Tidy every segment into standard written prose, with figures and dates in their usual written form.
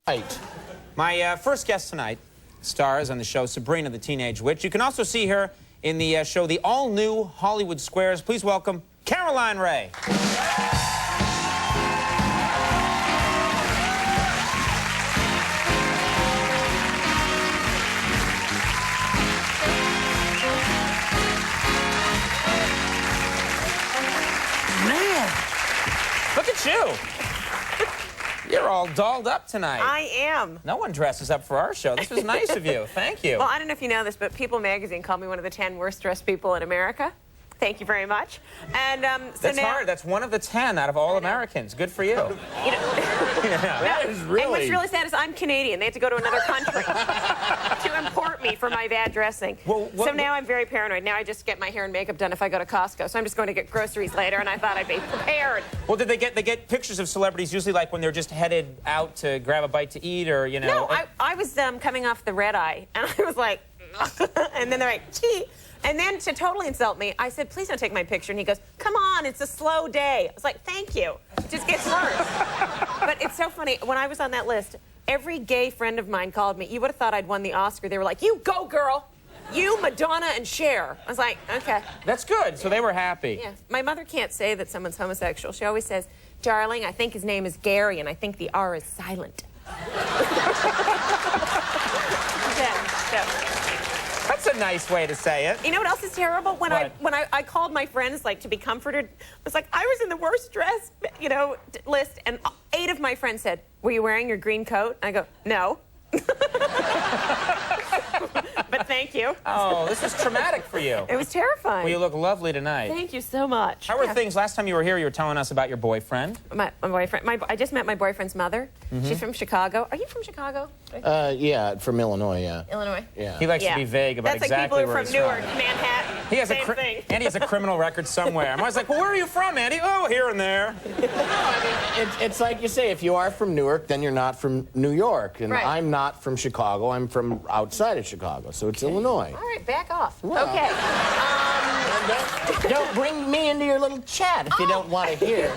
Right. My first guest tonight stars on the show Sabrina the Teenage Witch. You can also see her in the show The All-New Hollywood Squares. Please welcome Caroline Rhea. Man, look at you. You're all dolled up tonight. I am. No one dresses up for our show. This was nice of you. Thank you. Well, I don't know if you know this, but People magazine called me one of the 10 worst dressed people in America. Thank you very much. And so that's now, hard. That's one of the 10 out of all Americans. Good for you. You know, That is really... And what's really sad is I'm Canadian. They had to go to another country to import me for my bad dressing. Well, so now I'm very paranoid. Now I just get my hair and makeup done if I go to Costco. So I'm just going to get groceries later, and I thought I'd be prepared. Well, did they get pictures of celebrities usually like when they're just headed out to grab a bite to eat or, you know? No, I was coming off the red eye, and I was like, and then they're like, gee. And then to totally insult me, I said, please don't take my picture. And he goes, come on, it's a slow day. I was like, thank you. It just gets worse. But it's so funny. When I was on that list, every gay friend of mine called me. You would have thought I'd won the Oscar. They were like, you go, girl. You, Madonna, and Cher. I was like, okay. That's good. So they were happy. Yeah. My mother can't say that someone's homosexual. She always says, darling, I think his name is Gary, and I think the R is silent. That's a nice way to say it. You know what else is terrible? When I called my friends like to be comforted, I was like, I was in the worst dress, you know, list, and 8 of my friends said, were you wearing your green coat? And I go, no. But thank you. Oh, this is traumatic for you. It was terrifying. Well, you look lovely tonight. Thank you so much. How were things? Last time you were here, you were telling us about your boyfriend. My boyfriend. I just met my boyfriend's mother. She's from Chicago. Are you from Chicago? Yeah, from Illinois, yeah. Illinois? Yeah. He likes to be vague about That's exactly where where he's he's from. Newark, from. Manhattan. He has Same thing. Andy has a criminal record somewhere. I'm always like, well, where are you from, Andy? Oh, here and there. It's like you say, if you are from Newark, then you're not from New York. And Right. I'm not from Chicago. I'm from outside of Chicago, so it's Illinois. All right, back off. Well. Okay. Don't bring me into your little chat if you don't want to hear.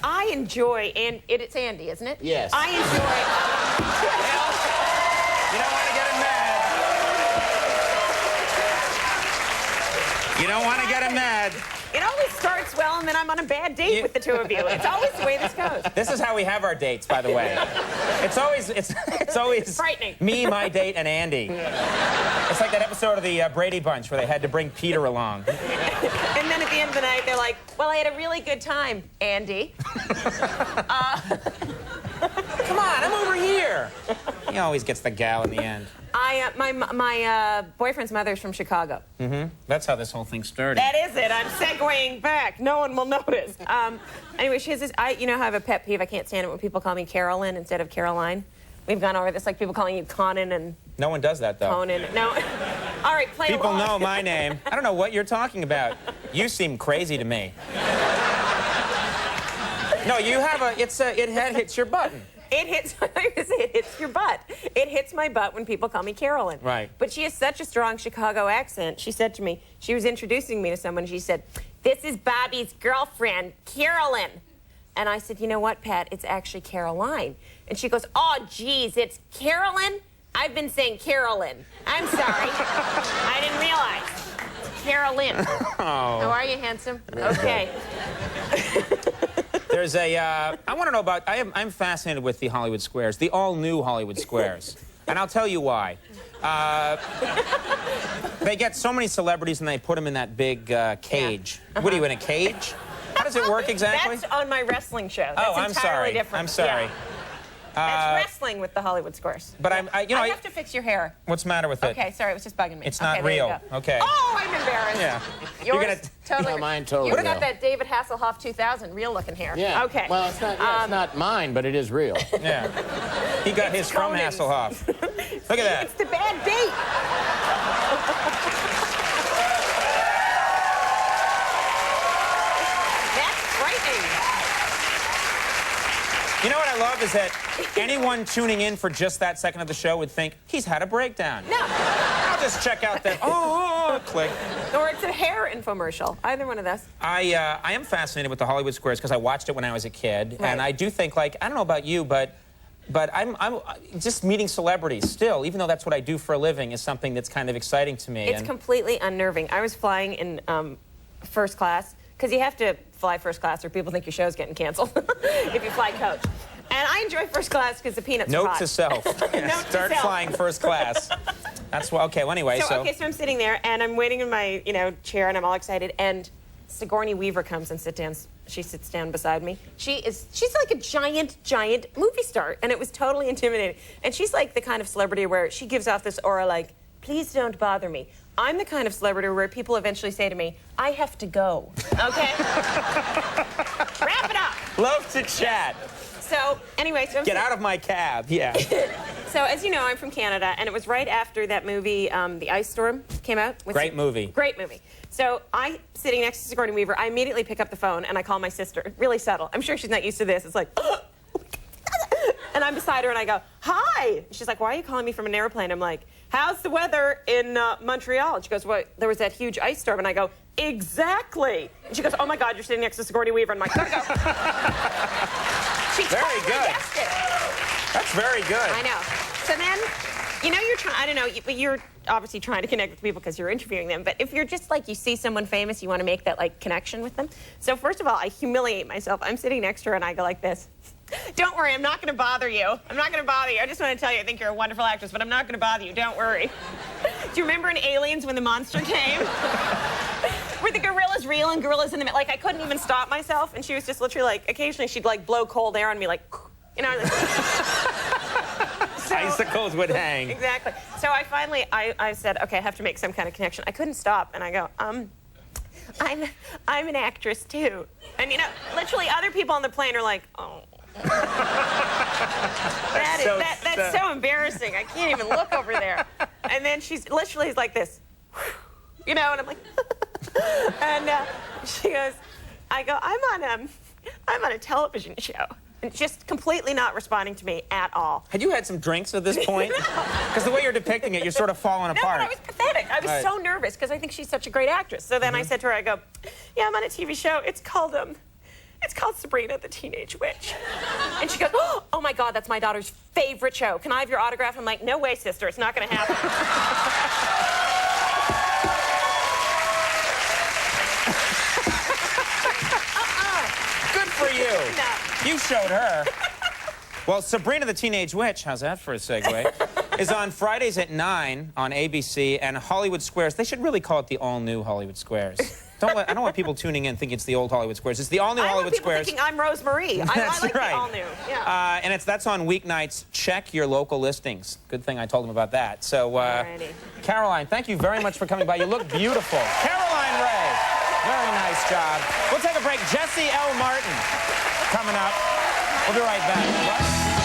I enjoy, and it's Andy, isn't it? Yes. I enjoy. You don't want to get him mad. You don't want to get him mad. It always starts well, and then I'm on a bad date with the two of you. It's always the way this goes. This is how we have our dates, by the way. It's always frightening. Me, my date, and Andy. It's like that episode of the Brady Bunch where they had to bring Peter along. And then at the end of the night, they're like, well, I had a really good time, Andy. Come on, I'm over here. He always gets the gal in the end. My boyfriend's mother's from Chicago. Mm-hmm. That's how this whole thing started. That is it. I'm segueing back. No one will notice. Anyway, she has this. You know how I have a pet peeve. I can't stand it when people call me Carolyn instead of Caroline. We've gone over this, like people calling you Conan and... No one does that, though. Conan. No. All right, play People along. know my name. I don't know what you're talking about. You seem crazy to me. No, you have a... It hits your button. It hits your butt. It hits my butt when people call me Carolyn. Right. But she has such a strong Chicago accent. She said to me, she was introducing me to someone, she said, this is Bobby's girlfriend, Carolyn. And I said, you know what, Pat, it's actually Caroline. And she goes, oh, geez, it's Carolyn? I've been saying Carolyn. I'm sorry. I didn't realize. It's Carolyn. Oh. How are you, handsome? Okay. There's a, I want to know about, I'm fascinated with the Hollywood Squares, the all-new Hollywood Squares. And I'll tell you why. They get so many celebrities and they put them in that big cage. Yeah. What are you, in a cage? How does it work exactly? That's on my wrestling show. That's I'm entirely sorry. different. I'm sorry. Yeah. That's wrestling with the Hollywood Squares. But yeah. I have to fix your hair. What's the matter with it? Okay, sorry, it was just bugging me. It's not there you real. go. Okay. Oh, I'm embarrassed. Yeah. Yours, You're gonna... totally. No, mine totally You've real. got that David Hasselhoff 2000 real-looking hair. Yeah. Okay. Well, it's not, it's not mine, but it is real. Yeah. He got his from Conan's. Hasselhoff. Look at that. It's the bad date. That's frightening. You know what I love is that anyone tuning in for just that second of the show would think, he's had a breakdown. No. I'll just check out that, oh, Click. Or it's a hair infomercial. Either one of those. I am fascinated with the Hollywood Squares because I watched it when I was a kid, Right. and I do think, like, I don't know about you, but I'm just meeting celebrities still, even though that's what I do for a living, is something that's kind of exciting to me. It's completely unnerving. I was flying in first class, because you have to fly first class or people think your show's getting canceled if you fly coach. And I enjoy first class because the peanuts are Note hot. to self. Start flying first class. That's why. Okay. Well, anyway, So I'm sitting there and I'm waiting in my chair and I'm all excited and Sigourney Weaver comes and she sits down beside me. She's like a giant movie star, and it was totally intimidating. And she's like the kind of celebrity where she gives off this aura like, please don't bother me. I'm the kind of celebrity where people eventually say to me, I have to go. Okay? Wrap it up. Love to chat. So anyway, Get out of my cab. Yeah. So as you know, I'm from Canada, and it was right after that movie, The Ice Storm, came out. Great movie. Great movie. So I'm sitting next to Sigourney Weaver. I immediately pick up the phone, and I call my sister. Really subtle. I'm sure she's not used to this. It's like, and I'm beside her, and I go, hi. She's like, why are you calling me from an airplane? I'm like, how's the weather in Montreal? And she goes, well, there was that huge ice storm. And I go, exactly. And she goes, oh, my God, you're sitting next to Sigourney Weaver. And I'm like, gotta go. She Very totally good. guessed it. That's very good. I know. So then, you're trying, I don't know, but you're obviously trying to connect with people because you're interviewing them. But if you're just like, you see someone famous, you want to make that like connection with them. So first of all, I humiliate myself. I'm sitting next to her and I go like this. Don't worry, I'm not going to bother you. I'm not going to bother you. I just want to tell you, I think you're a wonderful actress, but I'm not going to bother you. Don't worry. Do you remember in Aliens when the monster came? Were the gorillas real and gorillas in the like I couldn't even stop myself, and she was just literally like occasionally she'd like blow cold air on me like like, so, Icicles would hang. Exactly. So I finally I said, okay, I have to make some kind of connection. I couldn't stop, and I go, I'm an actress too. And literally other people on the plane are like, oh. That's so embarrassing. I can't even look over there. And then she's literally like this. And I'm like, and she goes, I'm on a television show. And just completely not responding to me at all. Had you had some drinks at this point? Because the way you're depicting it, you're sort of falling apart. No, I was pathetic. I was so nervous because I think she's such a great actress. So then I said to her, I go, yeah, I'm on a TV show. It's called Sabrina the Teenage Witch. And she goes, oh my God, that's my daughter's favorite show. Can I have your autograph? I'm like, no way, sister. It's not going to happen. Good for you. No. You showed her. Well, Sabrina the Teenage Witch, how's that for a segue, is on Fridays at 9 on ABC, and Hollywood Squares, they should really call it the all-new Hollywood Squares. I don't want people tuning in thinking it's the old Hollywood Squares. It's the all-new Hollywood Squares. I want people thinking I'm Rosemarie. I like right. the all-new. Yeah. And that's on weeknights. Check your local listings. Good thing I told them about that. So, Alrighty. Caroline, thank you very much for coming by. You look beautiful. Caroline Rhea, very nice job. We'll take a break. Jesse L. Martin coming up. We'll be right back. What?